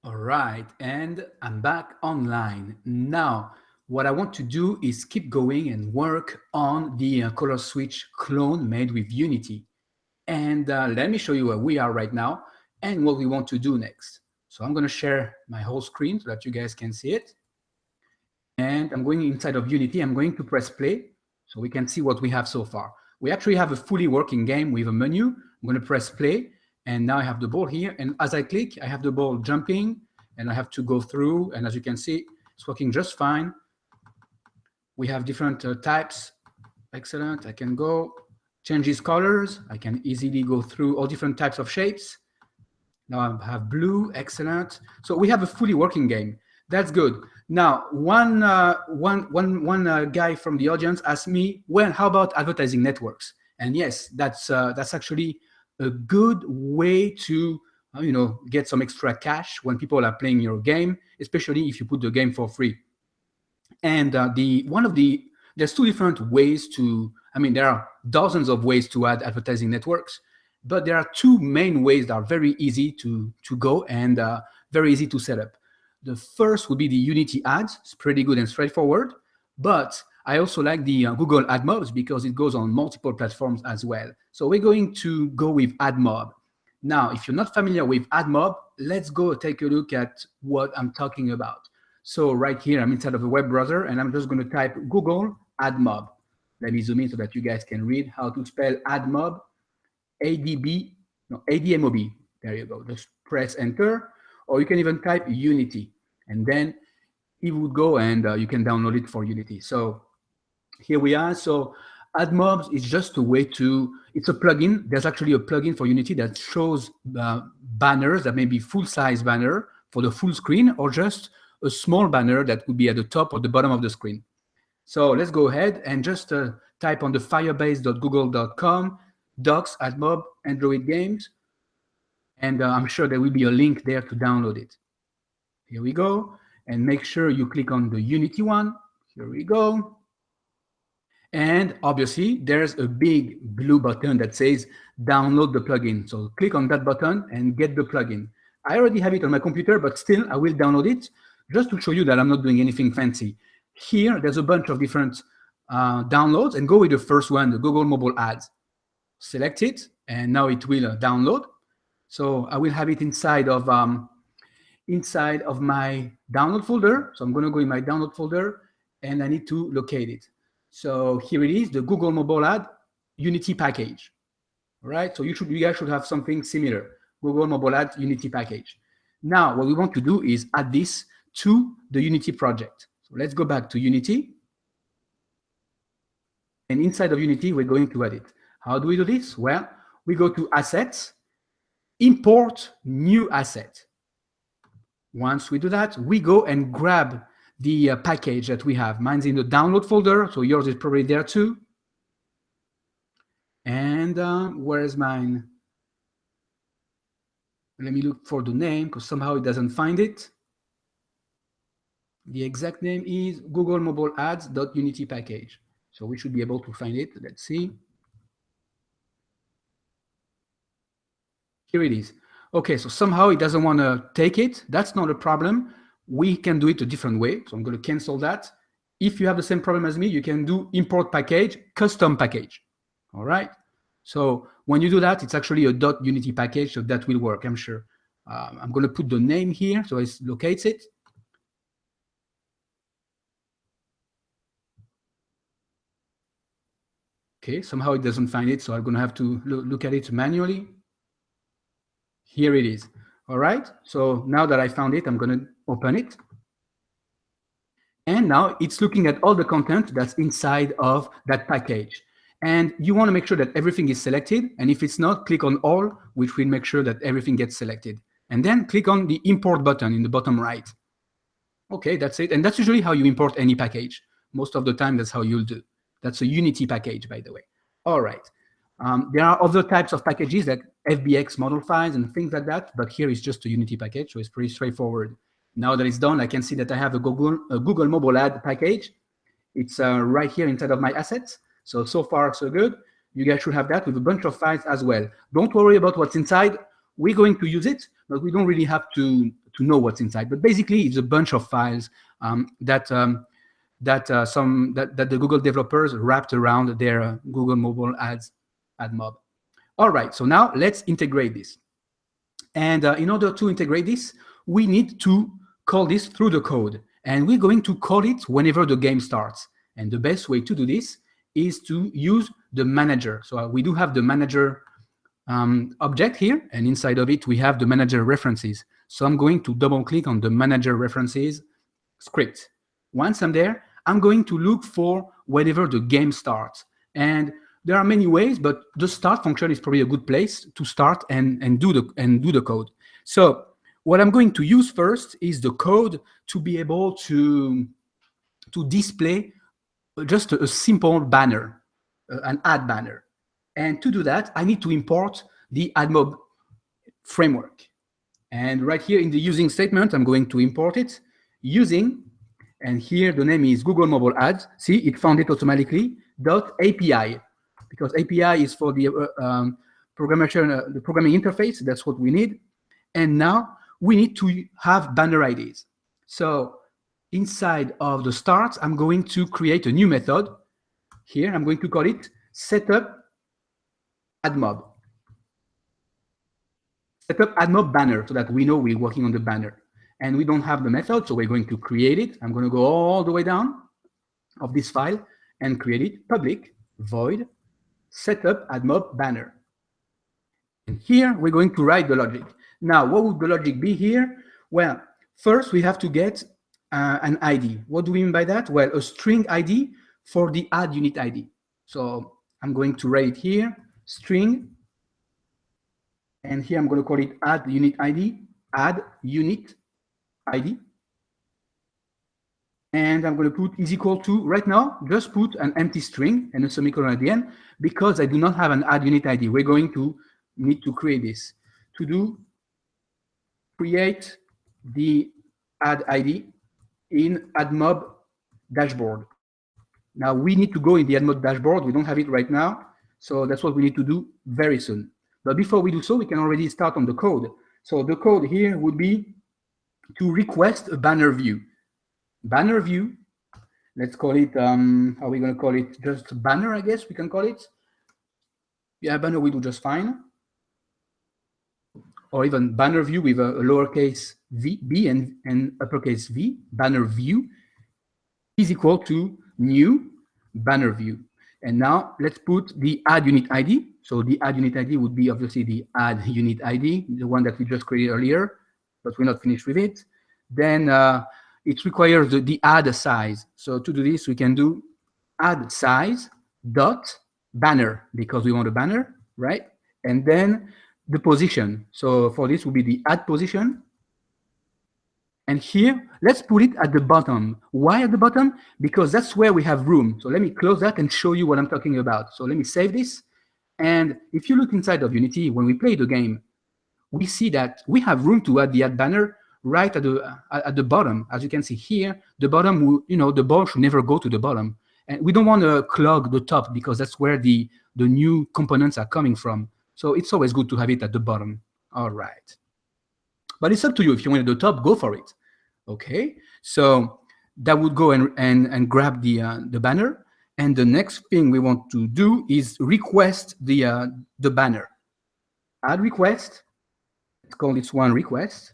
All right, and I'm back online. Now, what I want to do is keep going and work on the color switch clone made with Unity. And let me show you where we are right now and what we want to do next. So I'm going to share my whole screen so that you guys can see it. And I'm going inside of Unity. I'm going to press play so we can see what we have so far. We actually have a fully working game with a menu. I'm going to press play, and now I have the ball here. And as I click, I have the ball jumping, and I have to go through. And as you can see, it's working just fine. We have different types. Excellent. I can go change these colors. I can easily go through all different types of shapes. Now I have blue. Excellent. So we have a fully working game. That's good. Now, one guy from the audience asked me, well, how about advertising networks? And yes, that's actually a good way to get some extra cash when people are playing your game, especially if you put the game for free. And there's two different ways to, there are dozens of ways to add advertising networks, but there are two main ways that are very easy to go and very easy to set up. The first would be the Unity ads. It's pretty good and straightforward, but I also like the Google Admobs because it goes on multiple platforms as well. So we're going to go with Admob. Now, if you're not familiar with Admob, let's go take a look at what I'm talking about. So right here, I'm inside of a web browser, and I'm just going to type Google Admob. Let me zoom in so that you guys can read how to spell Admob, ADMOB. There you go. Just press enter, or you can even type Unity, and then it would go and you can download it for Unity. So here we are. So Admobs is just a way to, it's a plugin. There's actually a plugin for Unity that shows banners that may be full-size banner for the full screen, or just a small banner that would be at the top or the bottom of the screen. So let's go ahead and just type on the firebase.google.com docs Admob Android games, and I'm sure there will be a link there to download it. Here we go, and make sure you click on the Unity one. Here we go. And obviously, there's a big blue button that says download the plugin. So click on that button and get the plugin. I already have it on my computer, but still, I will download it just to show you that I'm not doing anything fancy. Here, there's a bunch of different downloads, and go with the first one, the Google Mobile Ads. Select it, and now it will download. So I will have it inside of my download folder. So I'm going to go in my download folder, and I need to locate it. So here it is, the Google Mobile Ad Unity package. All right, so you guys should have something similar, Google Mobile Ad Unity package. Now, what we want to do is add this to the Unity project. So let's go back to Unity. And inside of Unity, we're going to add it. How do we do this? Well, we go to Assets, Import New Asset. Once we do that, we go and grab the package that we have. Mine's in the download folder, so yours is probably there too. And where is mine? Let me look for the name, because somehow it doesn't find it. The exact name is Google Mobile Ads.Unity package. So we should be able to find it. Let's see. Here it is. Okay, so somehow it doesn't want to take it. That's not a problem. We can do it a different way. So I'm going to cancel that. If you have the same problem as me, you can do import package, custom package. All right. So when you do that, it's actually a .unity package, so that will work, I'm sure. I'm going to put the name here so it locates it. Okay, somehow it doesn't find it, so I'm going to have to look at it manually. Here it is. All right, so now that I found it, I'm going to open it. And now it's looking at all the content that's inside of that package. And you want to make sure that everything is selected. And if it's not, click on all, which will make sure that everything gets selected. And then click on the import button in the bottom right. Okay, that's it. And that's usually how you import any package. Most of the time, that's how you'll do. That's a Unity package, by the way. All right. There are other types of packages like FBX model files and things like that, but here is just a Unity package, so it's pretty straightforward. Now that it's done, I can see that I have a Google Mobile Ad package. It's right here inside of my assets. So far, so good. You guys should have that with a bunch of files as well. Don't worry about what's inside. We're going to use it, but we don't really have to know what's inside. But basically, it's a bunch of files that the Google developers wrapped around their Google Mobile Ads Admob. All right, so now let's integrate this. And in order to integrate this, we need to call this through the code. And we're going to call it whenever the game starts. And the best way to do this is to use the manager. So we do have the manager object here, and inside of it, we have the manager references. So I'm going to double click on the manager references script. Once I'm there, I'm going to look for whenever the game starts. And there are many ways, but the start function is probably a good place to start and do the code. So what I'm going to use first is the code to be able to display just a simple banner, an ad banner. And to do that, I need to import the Admob framework. And right here in the using statement, I'm going to import it using, and here the name is Google Mobile Ads. See, it found it automatically, .api, because API is for the the programming interface. That's what we need. And now we need to have banner IDs. So inside of the start, I'm going to create a new method. Here, I'm going to call it setup Admob. Setup Admob banner, so that we know we're working on the banner. And we don't have the method, so we're going to create it. I'm going to go all the way down of this file and create it, public void setup Admob banner. And here we're going to write the logic. Now, what would the logic be here? Well, first we have to get an ID. What do we mean by that? Well, a string ID for the ad unit ID. So I'm going to write it here, string, and here I'm going to call it add unit ID, add unit ID. And I'm going to put is equal to, right now, just put an empty string and a semicolon at the end, because I do not have an add unit ID. We're going to need to create this. To do, create the add ID in Admob dashboard. Now we need to go in the Admob dashboard. We don't have it right now. So that's what we need to do very soon. But before we do so, we can already start on the code. So the code here would be to request a banner view. Banner view, let's call it, how are we going to call it? Just banner, I guess we can call it. Yeah, banner we do just fine. Or even banner view with a lowercase b and uppercase v, banner view is equal to new banner view. And now let's put the add unit ID. So the add unit ID would be obviously the add unit ID, the one that we just created earlier, but we're not finished with it. Then it requires the add size. So to do this, we can do add size dot banner, because we want a banner, right? And then the position. So for this will be the add position. And here, let's put it at the bottom. Why at the bottom? Because that's where we have room. So let me close that and show you what I'm talking about. So let me save this. And if you look inside of Unity, when we play the game, we see that we have room to add the add banner right at the bottom. As you can see here, the bottom, the ball should never go to the bottom. And we don't want to clog the top, because that's where the new components are coming from. So it's always good to have it at the bottom. All right. But it's up to you. If you want it at the top, go for it. Okay. So that would go and grab the banner. And the next thing we want to do is request the banner. Add request. Let's call this one request.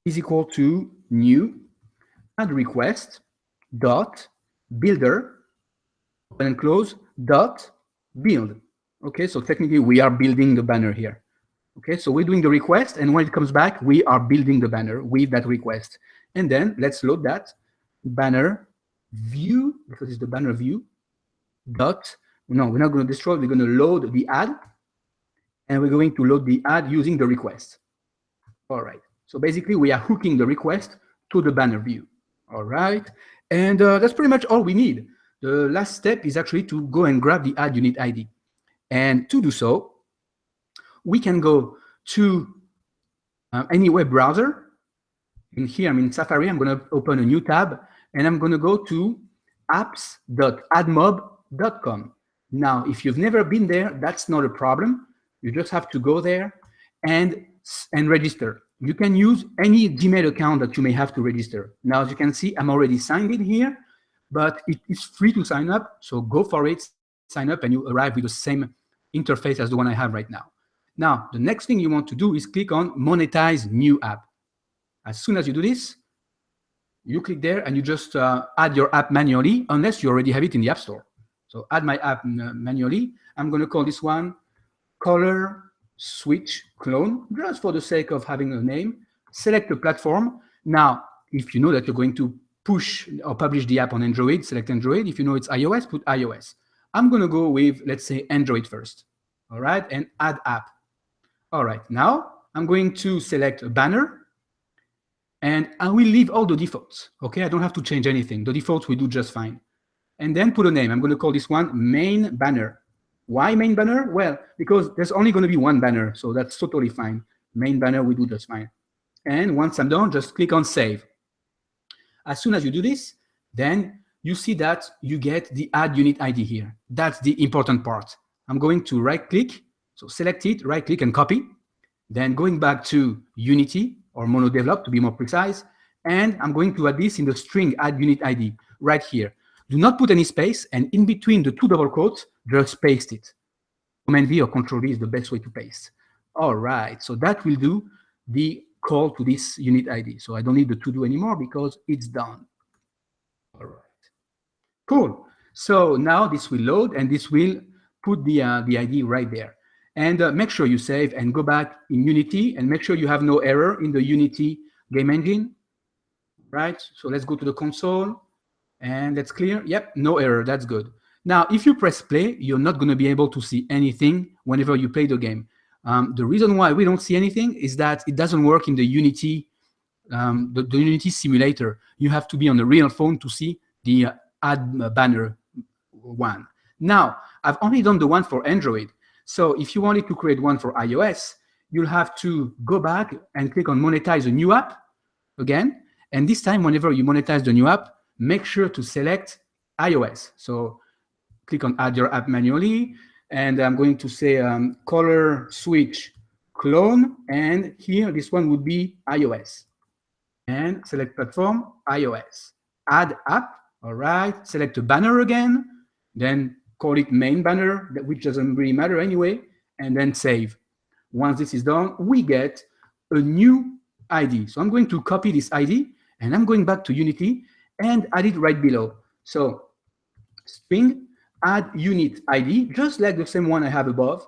Is equal to new add request dot builder, open and close, dot build. Okay, so technically we are building the banner here. Okay, so we're doing the request, and when it comes back, we are building the banner with that request. And then let's load that banner view, because it's the banner view dot, no, we're not going to destroy, we're going to load the ad, and we're going to load the ad using the request. All right, so basically we are hooking the request to the banner view. All right, and that's pretty much all we need. The last step is actually to go and grab the add unit ID. And to do so, we can go to any web browser. And here I'm in Safari. I'm going to open a new tab, and I'm going to go to apps.admob.com. Now, if you've never been there, that's not a problem. You just have to go there and register. you can use any Gmail account that you may have to register. Now, as you can see, I'm already signed in here, but it is free to sign up. So go for it, sign up, and you arrive with the same interface as the one I have right now. Now, the next thing you want to do is click on Monetize New App. As soon as you do this, you click there and you just add your app manually, unless you already have it in the App Store. So add my app manually. I'm going to call this one Color Switch Clone, just for the sake of having a name. Select a platform. Now, if you know that you're going to push or publish the app on Android, select Android. If you know it's iOS, put iOS. I'm going to go with, let's say, Android first. All right, and add app. All right, now I'm going to select a banner, and I will leave all the defaults. Okay, I don't have to change anything. The defaults will do just fine. And then put a name. I'm going to call this one main banner. Why main banner? Well, because there's only going to be one banner, so that's totally fine. Main banner will do just fine. And once I'm done, just click on save. As soon as you do this, then you see that you get the add unit ID here. That's the important part. I'm going to right click, so select it, right click and copy. Then going back to Unity or MonoDevelop to be more precise, and I'm going to add this in the string add unit ID right here. Do not put any space, and in between the two double quotes, just paste it. Command V or Control V is the best way to paste. All right, so that will do the call to this unit ID. So I don't need the to do anymore because it's done. All right, cool. So now this will load, and this will put the ID right there. And make sure you save and go back in Unity, and make sure you have no error in the Unity game engine. Right, so let's go to the console. And that's clear. Yep, no error. That's good. Now, if you press play, you're not going to be able to see anything whenever you play the game. The reason why we don't see anything is that it doesn't work in the Unity, the Unity simulator. You have to be on the real phone to see the add banner one. Now, I've only done the one for Android. So if you wanted to create one for iOS, you'll have to go back and click on Monetize a New App again. And this time, whenever you monetize the new app, make sure to select iOS. So click on add your app manually, and I'm going to say color switch clone, and here this one would be iOS. And select platform, iOS. Add app, all right, select a banner again, then call it main banner, which doesn't really matter anyway, and then save. Once this is done, we get a new ID. So I'm going to copy this ID, and I'm going back to Unity and add it right below. So string add unit ID, just like the same one I have above,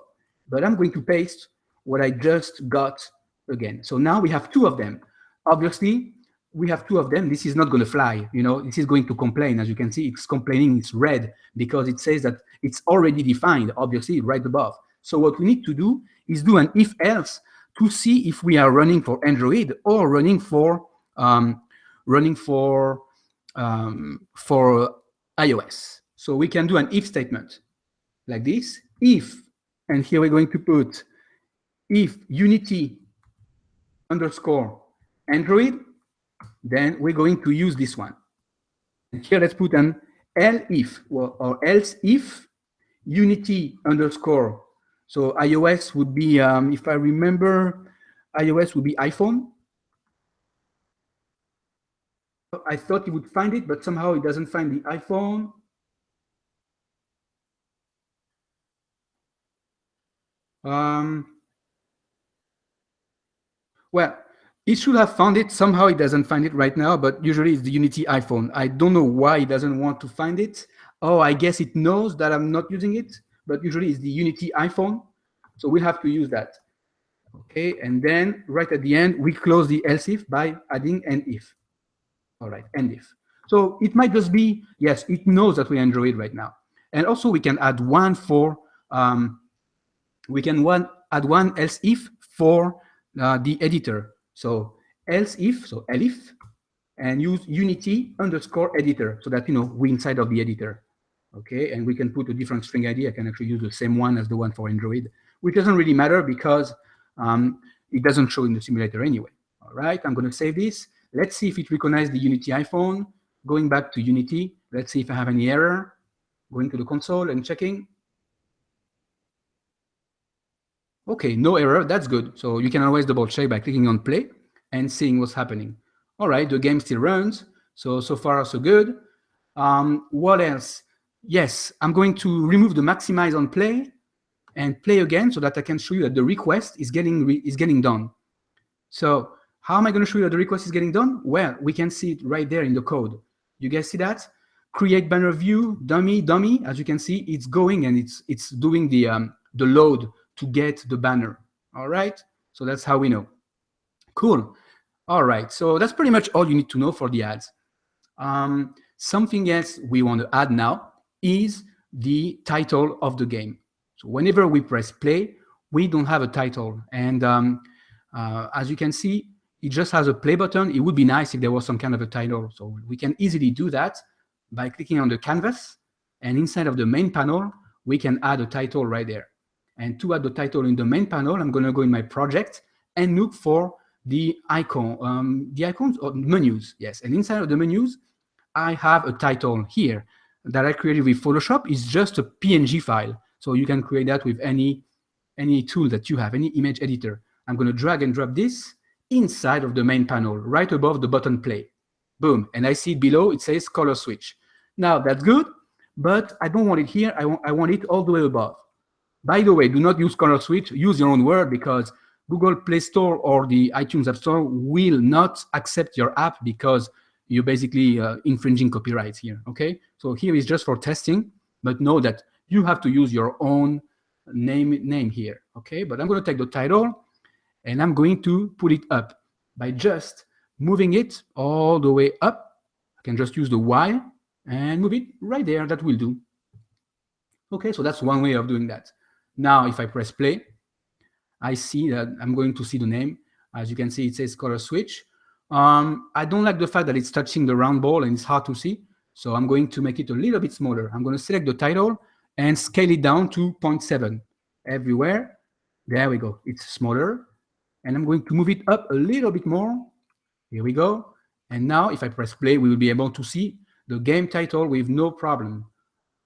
but I'm going to paste what I just got again. So now we have two of them. Obviously, we have two of them. This is not going to fly. You know, this is going to complain. As you can see, it's complaining. It's red because it says that it's already defined, obviously, right above. So what we need to do is do an if else to see if we are running for Android or running for iOS. So we can do an if statement like this. If, and here we're going to put if Unity underscore Android, then we're going to use this one. And here let's put an elif, or else if Unity underscore. So iOS would be, if I remember, iOS would be iPhone. I thought he would find it, but somehow he doesn't find the iPhone. Well, he should have found it. Somehow he doesn't find it right now, but usually it's the Unity iPhone. I don't know why he doesn't want to find it. Oh, I guess it knows that I'm not using it, but usually it's the Unity iPhone. So we'll have to use that. Okay, and then right at the end, we close the else if by adding an if. All right, and if. So it might just be, yes, it knows that we're Android right now. And also we can add one for, add one else if for the editor. So else if, so elif, and use Unity underscore editor so that, you know, we're inside of the editor. Okay, and we can put a different string ID. I can actually use the same one as the one for Android, which doesn't really matter because it doesn't show in the simulator anyway. All right, I'm going to save this. Let's see if it recognizes the Unity iPhone. Going back to Unity, let's see if I have any error. Going to the console and checking. Okay, no error. That's good. So you can always double check by clicking on play. and seeing what's happening. All right, the game still runs, so far so good. What else? Yes, I'm going to remove the maximize on play and play again so that I can show you that the request is getting done. So how am I going to show you that the request is getting done? Well, we can see it right there in the code. You guys see that? Create banner view, dummy. As you can see, it's going and it's doing the load to get the banner. All right. So that's how we know. Cool. All right. So that's pretty much all you need to know for the ads. Something else we want to add now is the title of the game. So whenever we press play, we don't have a title. And as you can see, it just has a play button. It would be nice if there was some kind of a title. So we can easily do that by clicking on the canvas. And inside of the main panel, we can add a title right there. And to add the title in the main panel, I'm going to go in my project and look for the icons or menus. Yes, and inside of the menus, I have a title here that I created with Photoshop. It's just a PNG file. So you can create that with any tool that you have, any image editor. I'm going to drag and drop this inside of the main panel, right above the button play. Boom. And I see below, it says color switch. Now that's good, but I don't want it here. I want it all the way above. By the way, do not use color switch. Use your own word, because Google Play Store or the iTunes App Store will not accept your app because you're basically infringing copyrights here, okay? So here is just for testing, but know that you have to use your own name here, okay? But I'm going to take the title and I'm going to put it up by just moving it all the way up. I can just use the Y and move it right there. That will do. Okay, so that's one way of doing that. Now, if I press play, I see that I'm going to see the name. As you can see, it says color switch. I don't like the fact that it's touching the round ball and it's hard to see. So I'm going to make it a little bit smaller. I'm going to select the title and scale it down to 0.7 everywhere. There we go. It's smaller. And I'm going to move it up a little bit more. Here we go. And now if I press play, we will be able to see the game title with no problem.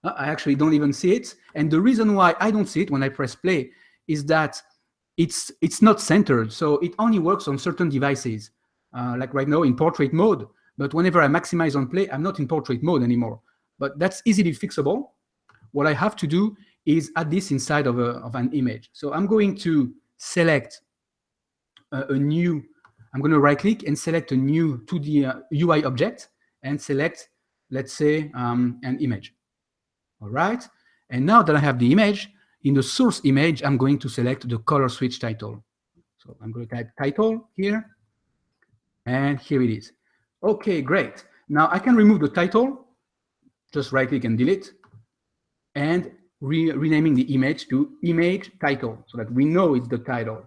I actually don't even see it. And the reason why I don't see it when I press play is that it's not centered. So it only works on certain devices, like right now in portrait mode. But whenever I maximize on play, I'm not in portrait mode anymore. But that's easily fixable. What I have to do is add this inside of an image. So I'm going to select I'm going to right click and select a new 2D UI object and select, let's say, an image. All right. And now that I have the image, in the source image, I'm going to select the color switch title. So I'm going to type title here. And here it is. Okay, great. Now I can remove the title, just right click and delete, and renaming the image to image title so that we know it's the title.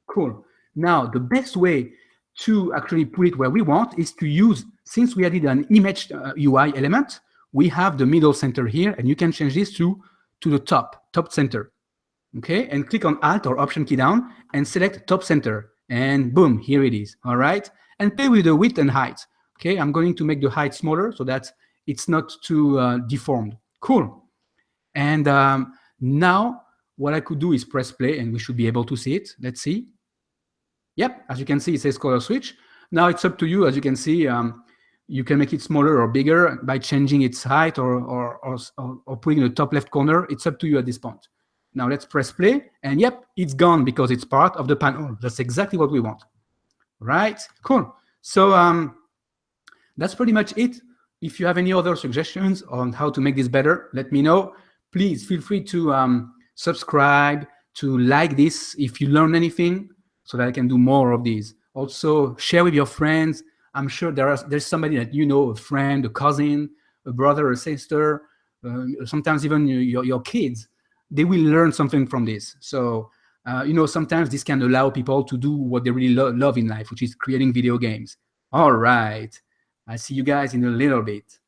Cool. Now, the best way to actually put it where we want is to use, since we added an image UI element, we have the middle center here, and you can change this to the top center. Okay, and click on Alt or Option key down and select top center, and boom, here it is. All right, and play with the width and height. Okay, I'm going to make the height smaller so that it's not too deformed. Cool. And now what I could do is press play, and we should be able to see it. Let's see. Yep, as you can see, it says color switch. Now it's up to you. As you can see, you can make it smaller or bigger by changing its height or putting in the top left corner. It's up to you at this point. Now let's press play, and yep, it's gone because it's part of the panel. That's exactly what we want. Right? Cool. So that's pretty much it. If you have any other suggestions on how to make this better, let me know. Please feel free to subscribe, to like this if you learn anything, so that I can do more of these. Also, share with your friends. I'm sure there's somebody that you know, a friend, a cousin, a brother, a sister, sometimes even your kids. They will learn something from this. So, sometimes this can allow people to do what they really love in life, which is creating video games. All right. I'll see you guys in a little bit.